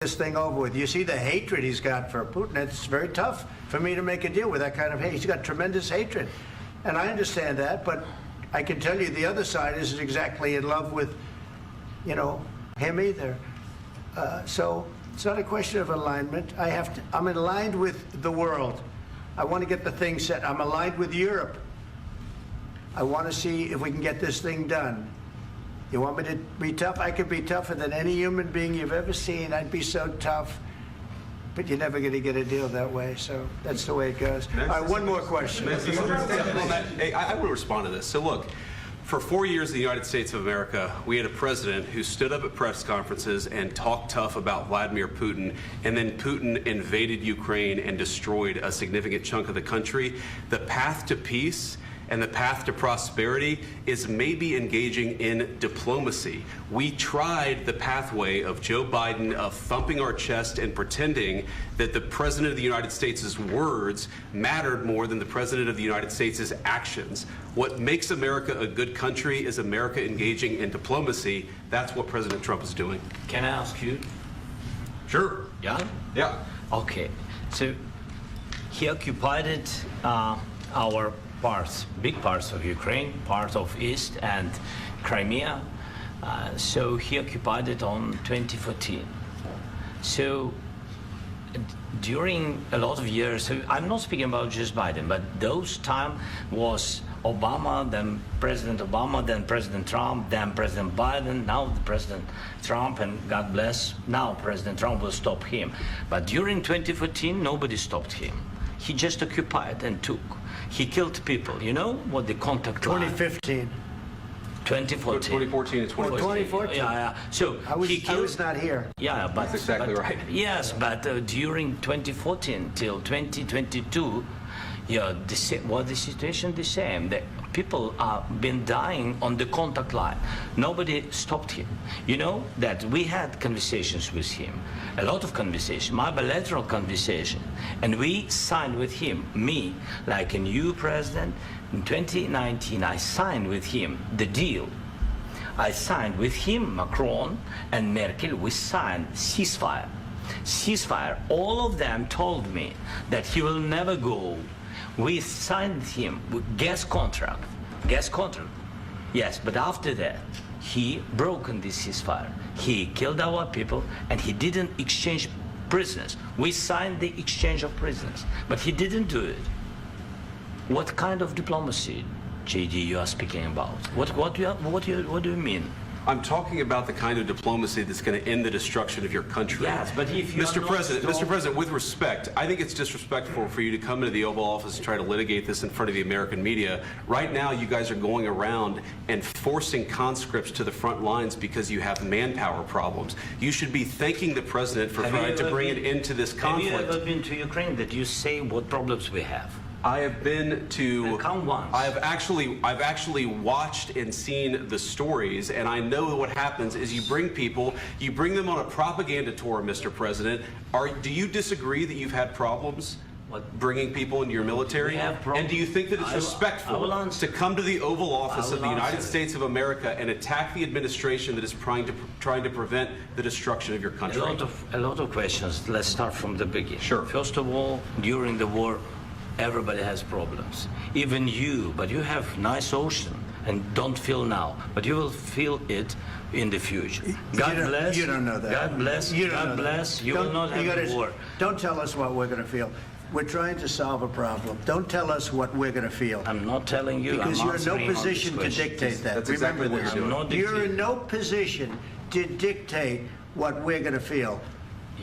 this thing over with. You see the hatred he's got for Putin. It's very tough for me to make a deal with that kind of hate. He's got tremendous hatred. And I understand that, but I can tell you the other side isn't exactly in love with, him either. So it's not a question of alignment. I'm aligned with the world. I want to get the thing set. I'm aligned with Europe. I want to see if we can get this thing done. You want me to be tough? I could be tougher than any human being you've ever seen. I'd be so tough. But you're never going to get a deal that way, so that's the way it goes. All right, one more question. Hey, I will respond to this. So look, for 4 years in the United States of America, we had a president who stood up at press conferences and talked tough about Vladimir Putin, and then Putin invaded Ukraine and destroyed a significant chunk of the country. The path to peace and the path to prosperity is maybe engaging in diplomacy. We tried the pathway of Joe Biden of thumping our chest and pretending that the President of the United States' words mattered more than the President of the United States' actions. What makes America a good country is America engaging in diplomacy. That's what President Trump is doing. Can I ask you? Sure. Yeah? Yeah. Okay. So he occupied our parts, big parts of Ukraine, part of East and Crimea. So he occupied it on 2014. So during a lot of years, so I'm not speaking about just Biden, but those time was Obama, then President Obama, then President Trump, then President Biden, now the President Trump, and God bless, now President Trump will stop him. But during 2014, nobody stopped him. He just occupied and took. He killed people. You know what the contact line? 2015. 2014. 2014 and 2014. 2014. Yeah. So I was not here. Yeah, but that's exactly right. Yes, but during 2014 till 2022, the situation the same. The people have been dying on the contact line. Nobody stopped him. You know that we had conversations with him, a lot of conversation, my bilateral conversation, and we signed with him, me, like a new president. In 2019, I signed with him the deal. I signed with him, Macron and Merkel, we signed ceasefire. Ceasefire, all of them told me that he will never go. We signed him with gas contract, yes, but after that, he broken this ceasefire. He killed our people and he didn't exchange prisoners. We signed the exchange of prisoners, but he didn't do it. What kind of diplomacy, JD, you are speaking about? What do you mean? I'm talking about the kind of diplomacy that's going to end the destruction of your country. Yes, but if you Mr. President, with respect, I think it's disrespectful for you to come into the Oval Office and try to litigate this in front of the American media. Right now, you guys are going around and forcing conscripts to the front lines because you have manpower problems. You should be thanking the President for trying to bring it into this conflict. Have you ever been to Ukraine that you say what problems we have? I have been to. Count once. I've actually watched and seen the stories, and I know what happens is you bring them on a propaganda tour, Mr. President. Do you disagree that you've had problems bringing people into your military? And do you think that it's respectful to come to the Oval Office of the United States of America and attack the administration that is trying to prevent the destruction of your country? A lot of questions. Let's start from the beginning. Sure. First of all, during the war, everybody has problems, even you, but you have nice ocean and don't feel now, but you will feel it in the future. God bless. You don't know that. God bless. God bless. You will not have war. Don't tell us what we're going to feel. We're trying to solve a problem. Don't tell us what we're going to feel. I'm not telling you. Because you're in no position to dictate that. That's exactly Remember what this. you're doing. You're in no position to dictate what we're going to feel.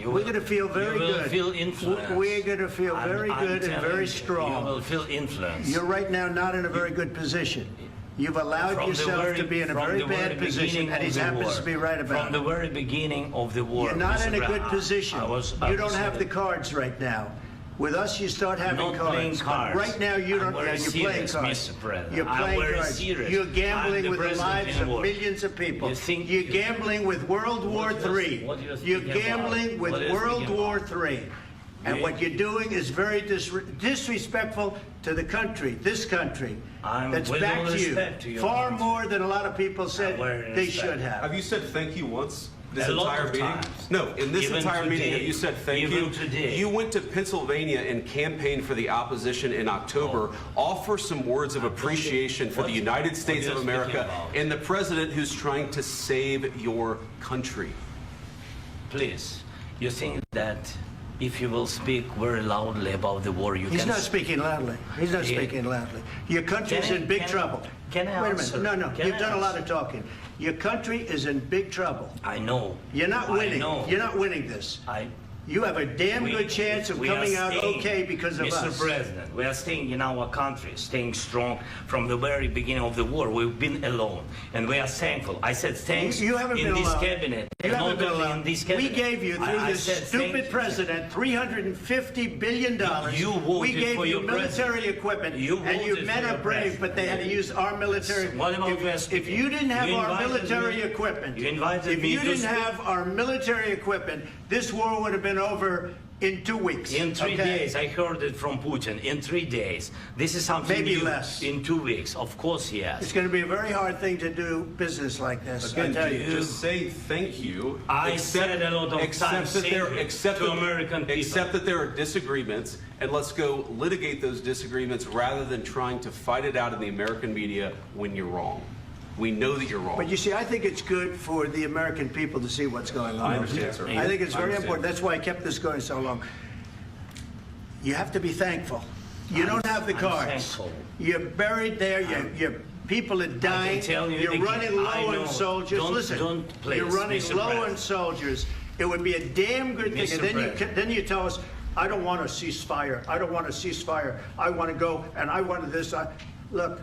We're going to feel very good. You will feel influence. We're going to feel very good and very strong. You will feel influence. You're right now not in a very good position. You've allowed yourself to be in a very bad position, and he happens to be right about it. From the very beginning of the war. You're not in a good position. You don't have the cards right now. With us, you start having cards. Right now, you don't. You're playing cards. You're playing cards. You're gambling with the lives of millions of people. You're gambling with World War III. You're gambling with World War III. And what you're doing is very disrespectful to the country, this country, that's back to you, far more than a lot of people said they should have. Have you said thank you once? this A lot entire of meeting? times. No, in this Even entire meeting, today. have you said thank Even you? today. You went to Pennsylvania and campaigned for the opposition in October. Offer some words of appreciation for the United States what of you're speaking America about? and the president who's trying to save your country. Please, you think that if you will speak very loudly about the war, you He's can... not speaking loudly. He's not Yeah. speaking loudly. Your country's Can I- in big can I- trouble. can I Wait a answer? minute. No, Can you've I done a lot answer? of talking. Your country is in big trouble. I know. You're not winning. I know. You're not winning this. You have a damn We- good chance of we are coming out staying, okay because of Mr. us. President, we are staying in our country, staying strong from the very beginning of the war. We've been alone, and we are thankful. I said thanks You haven't in been this alone. cabinet. You and haven't not been only alone. in this We cabinet. gave you, through I this said stupid thank you. president, $350 billion. You voted we gave for you your military president. equipment, You and your voted men for are your brave, president. but they had to use our military. What about West If you didn't have You our invited military me- equipment, you invited if me you to didn't speak- have our military equipment, this war would have been over in 2 weeks. In 3 okay? days, I heard it from Putin. In 3 days, this is something Maybe new. less. In 2 weeks, of course, It's yes. going to be a very hard thing to do business like this. I Again, tell you. just say thank you. I said a lot of accept times that thank there, you accept to that- American people. Accept that there are disagreements, and let's go litigate those disagreements rather than trying to fight it out in the American media when you're wrong. We know that you're wrong. But you see, I think it's good for the American people to see what's going on. I understand, sir. I think it's I very understand. important. That's why I kept this going so long. You have to be thankful. You don't have the I'm cards. thankful. You're buried there. Your people are dying. tell you You're again, running low I know. on soldiers. Don't- Listen, don't, please, you're running Mr. low on President. soldiers. It would be a damn good thing. Mr. And President. then you tell us, I don't want a ceasefire. I don't want a ceasefire. I want to go and I want this. Look,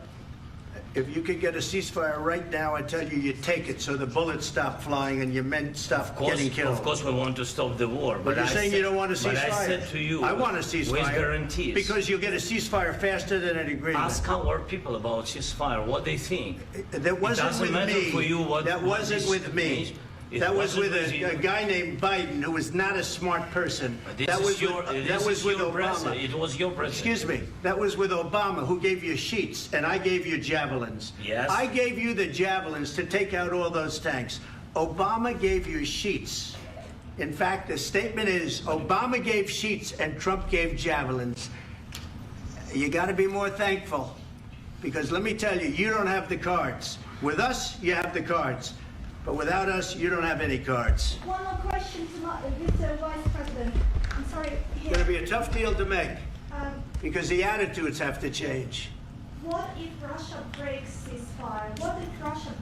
if you could get a ceasefire right now, I tell you, you take it so the bullets stop flying and your men stop getting killed. Of course, we want to stop the war. But you're I saying said- you don't want a ceasefire. But I said to you, I want a ceasefire. with guarantees. Because you'll get a ceasefire faster than an agreement. Ask our people about ceasefire, what they think. That wasn't doesn't with matter me. for you what- that what wasn't this with me. means. It That was wasn't with with a you. guy named Biden who was not a smart person. That was with Obama. It was your president. Excuse me. That was with Obama, who gave you sheets, and I gave you javelins. Yes. I gave you the javelins to take out all those tanks. Obama gave you sheets. In fact, the statement is Obama gave sheets and Trump gave javelins. You got to be more thankful, because let me tell you, you don't have the cards. With us, you have the cards. But without us, you don't have any cards. One more question to Mr. Vice President. I'm sorry. It's going to be a tough deal to make, Um, because the attitudes have to change. what if Russia breaks ceasefire? What if Russia